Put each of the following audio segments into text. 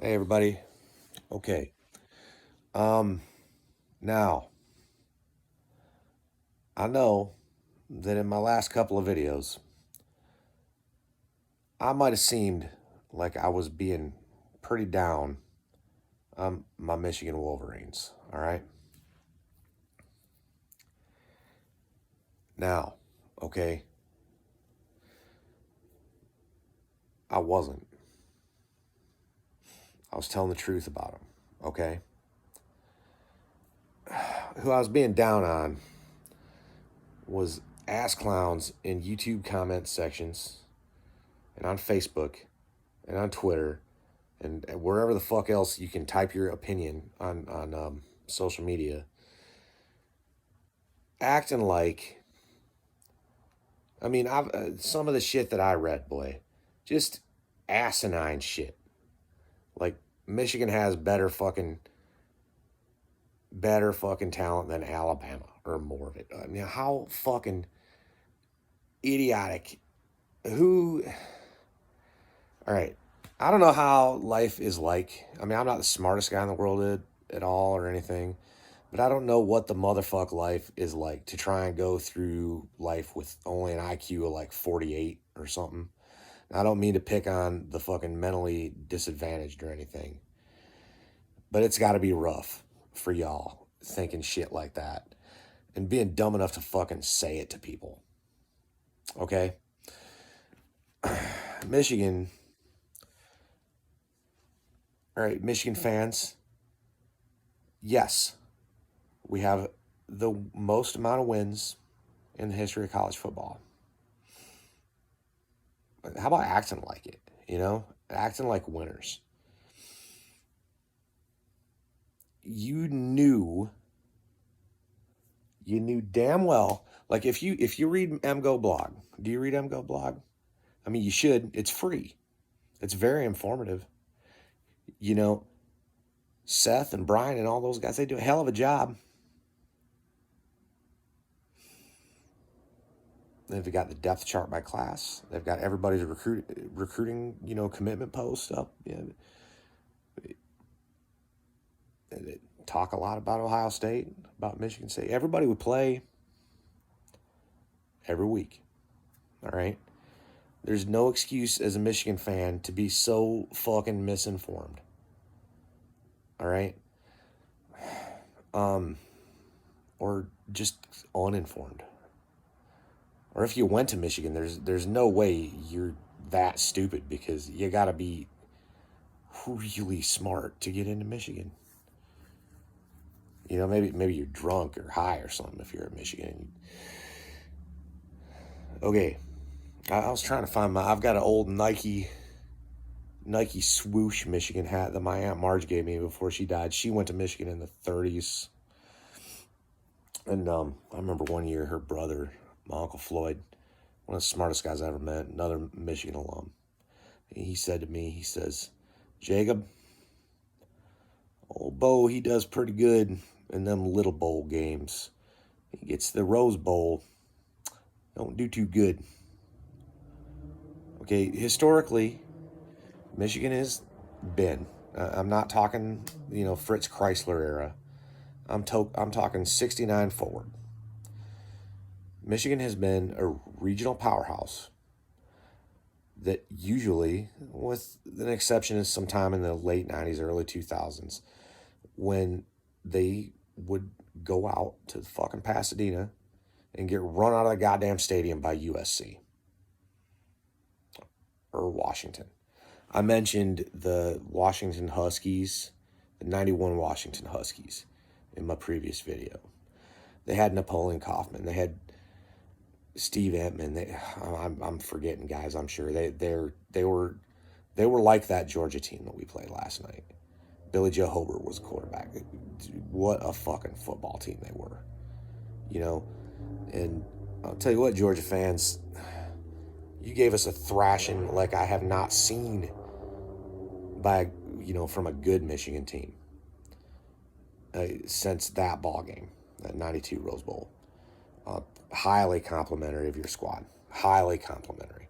Hey everybody. Okay. Now I know that in my last couple of videos I might have seemed like I was being pretty down on my Michigan Wolverines. All right. Now, okay, I wasn't. I was telling the truth about them. Okay. Who I was being down on was ass clowns in YouTube comment sections and on Facebook and on Twitter and wherever the fuck else you can type your opinion on social media, acting like, I mean, I've some of the shit that I read, boy, just asinine shit. Like Michigan has better fucking talent than Alabama or more of it. I mean, how fucking idiotic. Who? All right. I don't know how life is like. I mean, I'm not the smartest guy in the world at all or anything, but I don't know what the motherfuck life is like to try and go through life with only an IQ of like 48 or something. I don't mean to pick on the fucking mentally disadvantaged or anything, but it's got to be rough for y'all thinking shit like that and being dumb enough to fucking say it to people. Okay? Michigan, all right, Michigan fans, yes, we have the most amount of wins in the history of college football. How about acting like it? You know, acting like winners. You knew, you knew damn well. Like if you read MGO blog, do you read MGO blog? I mean, you should. It's free. It's very informative. You know, Seth and Brian and all those guys, they do a hell of a job. They've got the depth chart by class. They've got everybody's recruiting, commitment post up. They talk a lot about Ohio State, about Michigan State. Everybody would play every week. All right. There's no excuse as a Michigan fan to be so fucking misinformed. All right. Or just uninformed. Or if you went to Michigan, there's no way you're that stupid because you got to be really smart to get into Michigan. You know, maybe you're drunk or high or something if you're at Michigan. Okay, I was trying to find I've got an old Nike swoosh Michigan hat that my Aunt Marge gave me before she died. She went to Michigan in the 30s. And I remember one year her brother, my Uncle Floyd, one of the smartest guys I ever met, another Michigan alum, he said to me, he says, Jacob, old Bo, he does pretty good in them little bowl games. He gets the Rose Bowl, don't do too good. Okay, historically, Michigan has been, I'm not talking, Fritz Chrysler era. I'm talking 69 forward. Michigan has been a regional powerhouse that usually, with an exception of sometime in the late 90s, early 2000s, when they would go out to fucking Pasadena and get run out of the goddamn stadium by USC or Washington. I mentioned the Washington Huskies, the 91 Washington Huskies in my previous video. They had Napoleon Kaufman. They had Steve Entman. I'm forgetting guys. I'm sure they were like that Georgia team that we played last night. Billy Joe Hobart was quarterback. What a fucking football team they were, And I'll tell you what, Georgia fans, you gave us a thrashing like I have not seen from a good Michigan team since that ball game, that '92 Rose Bowl. Highly complimentary of your squad. Highly complimentary.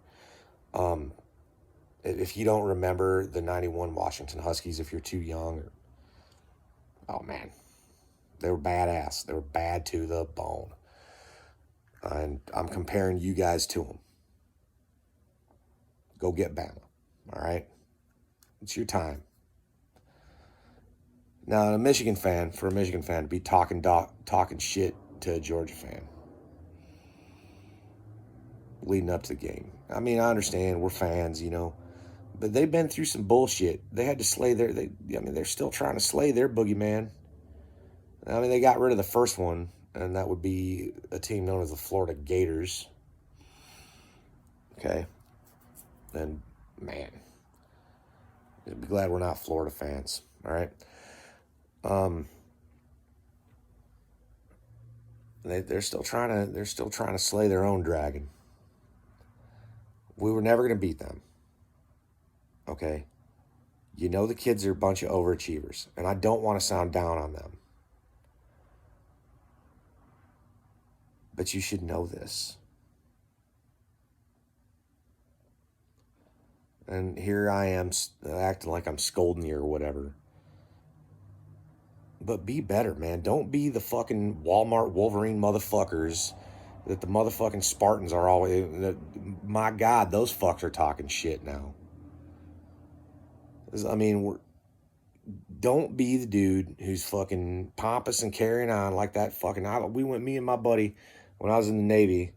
If you don't remember the 91 Washington Huskies, if you're too young, oh man, they were badass. They were bad to the bone. And I'm comparing you guys to them. Go get Bama, all right? It's your time. Now, for a Michigan fan, to be talking shit to a Georgia fan leading up to the game. I mean, I understand we're fans, but they've been through some bullshit. They had to slay they're still trying to slay their boogeyman. I mean, they got rid of the first one, and that would be a team known as the Florida Gators. Okay. And, man, I'd be glad we're not Florida fans, all right? They're still trying to slay their own dragon. We were never going to beat them. Okay? The kids are a bunch of overachievers, and I don't want to sound down on them. But you should know this. And here I am acting like I'm scolding you or whatever. But be better, man. Don't be the fucking Walmart Wolverine motherfuckers that the motherfucking Spartans are always. My God, those fucks are talking shit now. I mean, don't be the dude who's fucking pompous and carrying on like that fucking. Me and my buddy, when I was in the Navy,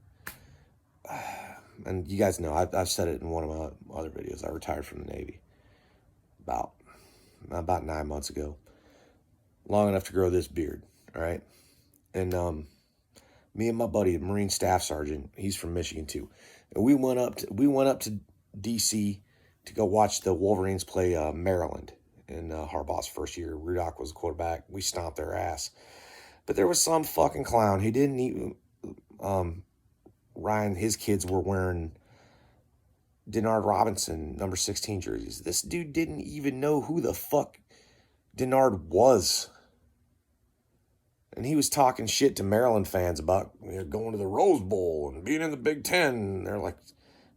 and you guys know, I've said it in one of my other videos. I retired from the Navy about 9 months ago. Long enough to grow this beard, all right? And me and my buddy, the Marine Staff Sergeant, he's from Michigan too. And we went up to DC to go watch the Wolverines play Maryland in Harbaugh's first year. Rudock was the quarterback. We stomped their ass. But there was some fucking clown. He didn't even... Ryan, his kids were wearing Denard Robinson, number 16 jerseys. This dude didn't even know who the fuck Denard was. And he was talking shit to Maryland fans about going to the Rose Bowl and being in the Big Ten. And they're like,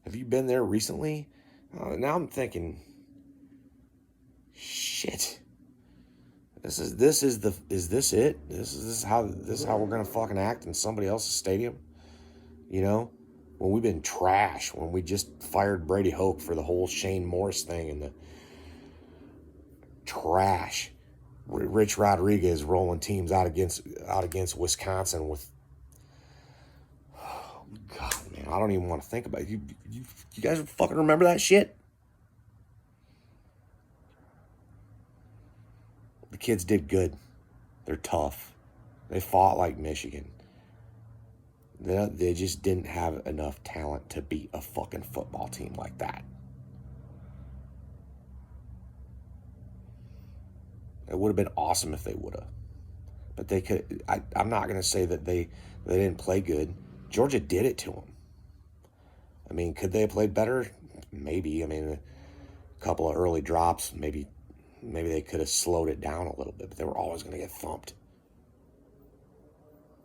have you been there recently? Now I'm thinking, shit. Is this it? This is how we're gonna fucking act in somebody else's stadium? When we've been trash, when we just fired Brady Hoke for the whole Shane Morris thing and the trash. Rich Rodriguez rolling teams out against Wisconsin with, oh God, man, I don't even want to think about it. You guys fucking remember that shit? The kids did good. They're tough. They fought like Michigan. They just didn't have enough talent to beat a fucking football team like that. It would have been awesome if they would have. But they could. I'm not going to say that they didn't play good. Georgia did it to them. I mean, could they have played better? Maybe. I mean, a couple of early drops, maybe they could have slowed it down a little bit, but they were always going to get thumped.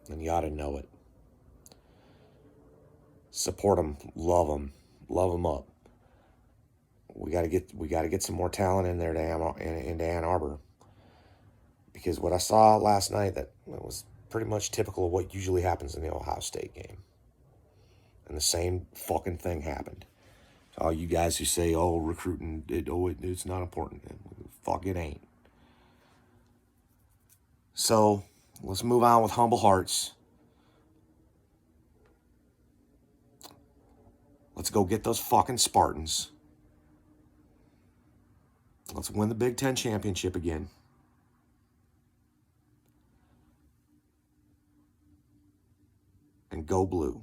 And you ought to know it. Support them, love them up. We got to get some more talent in there into Ann Arbor. Because what I saw last night, that was pretty much typical of what usually happens in the Ohio State game. And the same fucking thing happened. So all you guys who say, oh, recruiting, it's not important. Fuck, it ain't. So let's move on with humble hearts. Let's go get those fucking Spartans. Let's win the Big Ten championship again. And go blue.